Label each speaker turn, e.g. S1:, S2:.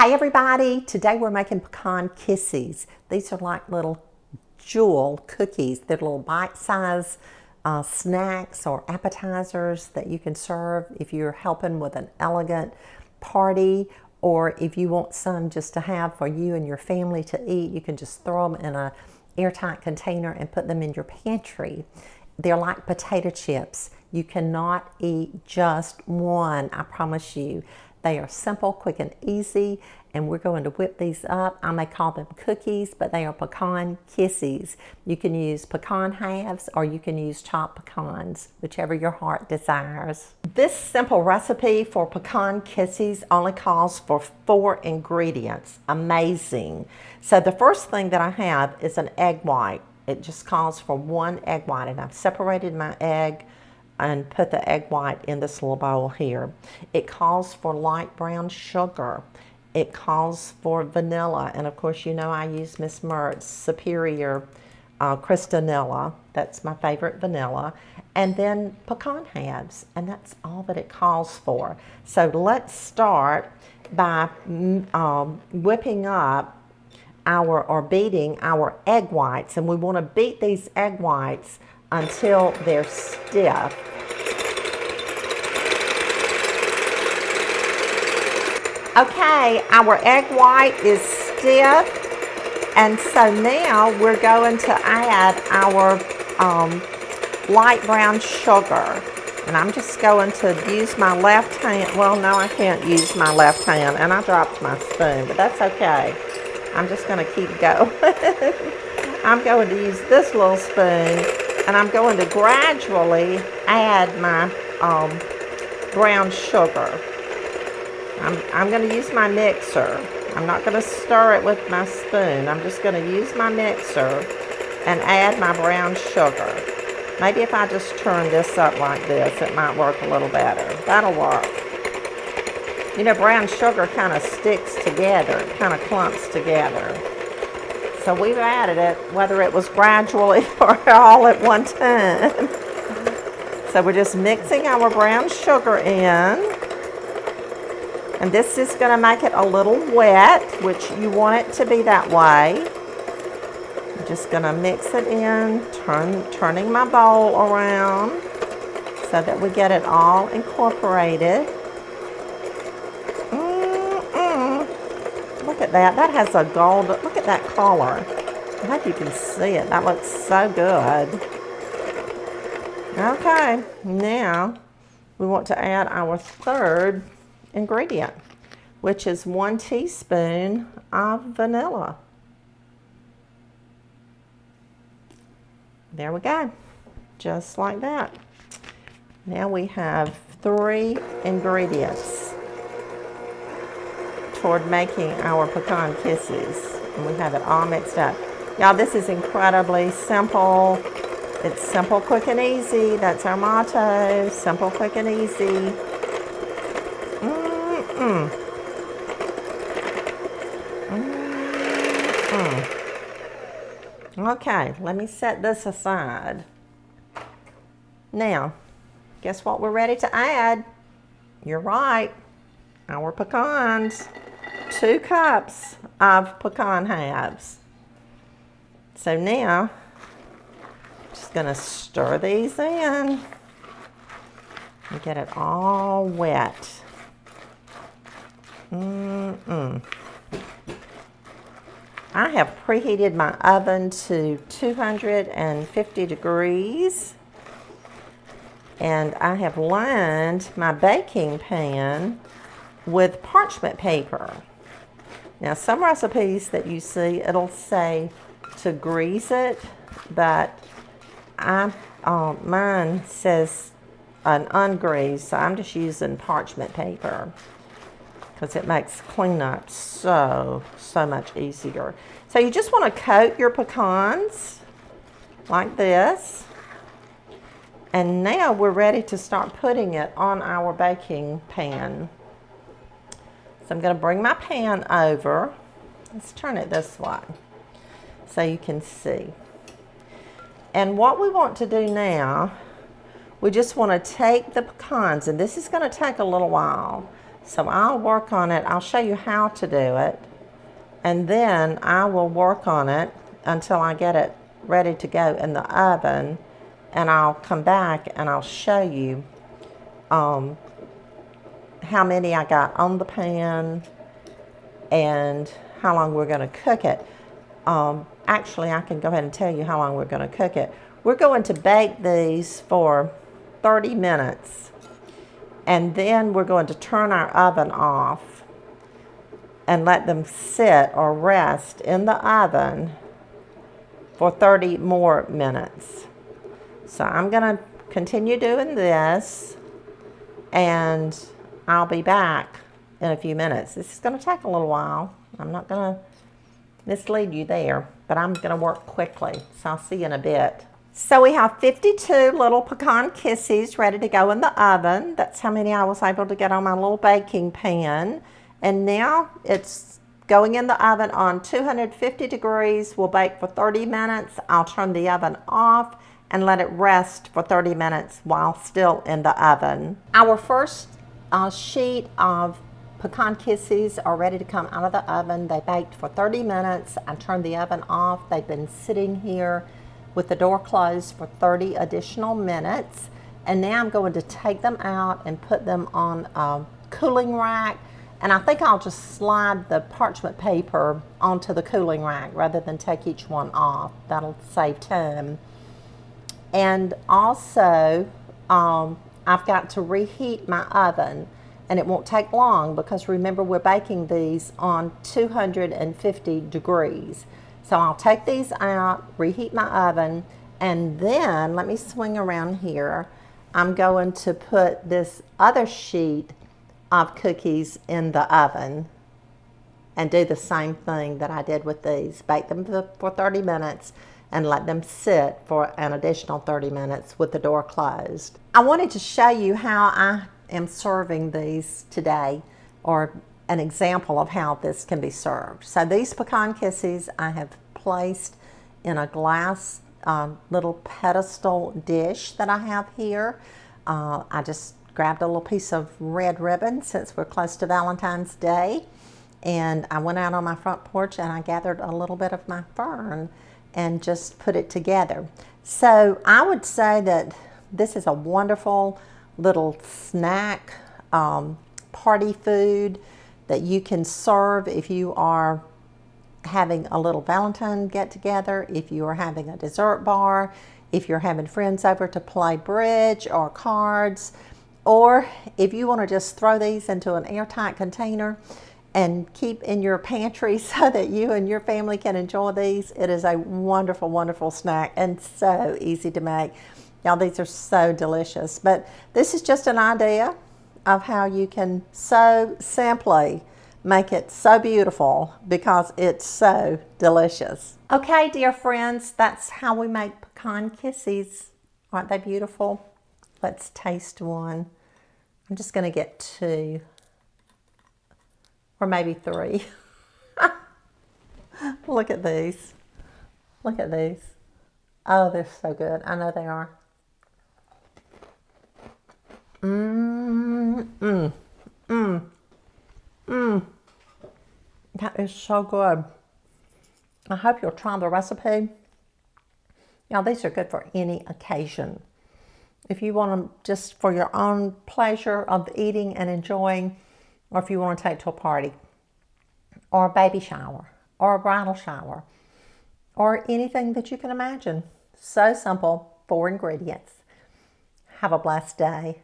S1: Hi everybody, today we're making pecan kisses. These are like little jewel cookies. They're little bite-sized snacks or appetizers that you can serve if you're helping with an elegant party, or if you want some just to have for you and your family to eat. You can just throw them in a airtight container and put them in your pantry. They're like potato chips. You cannot eat just one, I promise you. They are simple, quick, and easy, and we're going to whip these up. I may call them cookies, but they are pecan kisses. You can use pecan halves or you can use chopped pecans, whichever your heart desires. This simple recipe for pecan kisses only calls for 4 ingredients. Amazing. So the first thing that I have is an egg white. It just calls for 1 egg white, and I've separated my egg and put the egg white in this little bowl here. It calls for light brown sugar. It calls for vanilla, and of course you know I use Miss Mert's Superior Cristanilla. That's my favorite vanilla. And then pecan halves, and that's all that it calls for. So let's start by whipping up or beating our egg whites, and we want to beat these egg whites until they're stiff. Okay, our egg white is stiff, and so now we're going to add our light brown sugar. And I'm just going to use my left hand. Well, no, I can't use my left hand, and I dropped my spoon, but that's okay. I'm just going to keep going. I'm going to use this little spoon, and I'm going to gradually add my brown sugar. I'm going to use my mixer. I'm not going to stir it with my spoon. I'm just going to use my mixer and add my brown sugar. Maybe if I just turn this up like this, it might work a little better. That'll work. You know, brown sugar kind of sticks together. It kind of clumps together. So we've added it, whether it was gradually or all at one time. So we're just mixing our brown sugar in. And this is going to make it a little wet, which you want it to be that way. I'm just going to mix it in, turning my bowl around so that we get it all incorporated. Look at that. That has a gold, look at that color. I hope you can see it. That looks so good. Okay, now we want to add our third ingredient, which is 1 teaspoon of vanilla. There we go, just like that. Now we have 3 ingredients toward making our pecan kisses, and we have it all mixed up. Y'all, this is incredibly simple. It's simple, quick, and easy. That's our motto, simple, quick, and easy. Okay, let me set this aside. Now, guess what we're ready to add? You're right, our pecans. 2 cups of pecan halves. So now, just going to stir these in and get it all wet. I have preheated my oven to 250 degrees, and I have lined my baking pan with parchment paper. Now, some recipes that you see, it'll say to grease it, but mine says an ungreased, so I'm just using parchment paper because it makes cleanup so much easier. So you just want to coat your pecans like this. And now we're ready to start putting it on our baking pan. So I'm going to bring my pan over. Let's turn it this way so you can see. And what we want to do now, we just want to take the pecans, and this is going to take a little while, So I'll work on it. I'll show you how to do it. And then I will work on it until I get it ready to go in the oven. And I'll come back and I'll show you how many I got on the pan and how long we're going to cook it. Actually, I can go ahead and tell you how long we're going to cook it. We're going to bake these for 30 minutes. And then we're going to turn our oven off and let them sit or rest in the oven for 30 more minutes. So I'm going to continue doing this, and I'll be back in a few minutes. This is going to take a little while. I'm not going to mislead you there, but I'm going to work quickly. So I'll see you in a bit. So we have 52 little Pecan Kisses ready to go in the oven. That's how many I was able to get on my little baking pan. And now it's going in the oven on 250 degrees. We'll bake for 30 minutes. I'll turn the oven off and let it rest for 30 minutes while still in the oven. Our first sheet of Pecan Kisses are ready to come out of the oven. They baked for 30 minutes. I turned the oven off. They've been sitting here with the door closed for 30 additional minutes. And now I'm going to take them out and put them on a cooling rack. And I think I'll just slide the parchment paper onto the cooling rack rather than take each one off. That'll save time. And also, I've got to reheat my oven. And it won't take long because remember, we're baking these on 250 degrees. So I'll take these out, reheat my oven, and then, let me swing around here, I'm going to put this other sheet of cookies in the oven and do the same thing that I did with these. Bake them for 30 minutes and let them sit for an additional 30 minutes with the door closed. I wanted to show you how I am serving these today, or an example of how this can be served. So these Pecan Kisses I have placed in a glass little pedestal dish that I have here. I just grabbed a little piece of red ribbon since we're close to Valentine's Day, and I went out on my front porch and I gathered a little bit of my fern and just put it together. So I would say that this is a wonderful little snack party food that you can serve if you are having a little Valentine get together, if you are having a dessert bar, if you're having friends over to play bridge or cards, or if you want to just throw these into an airtight container and keep in your pantry so that you and your family can enjoy these. It is a wonderful, wonderful snack and so easy to make. Y'all, these are so delicious. But this is just an idea of how you can so simply make it so beautiful because it's so delicious. Okay, dear friends, that's how we make Pecan Kisses. Aren't they beautiful? Let's taste one. I'm just going to get 2 or maybe 3. Look at these. Look at these. Oh, they're so good. I know they are. That is so good. I hope you'll try the recipe. Now, these are good for any occasion. If you want them just for your own pleasure of eating and enjoying, or if you want to take to a party, or a baby shower, or a bridal shower, or anything that you can imagine. So simple, 4 ingredients. Have a blessed day.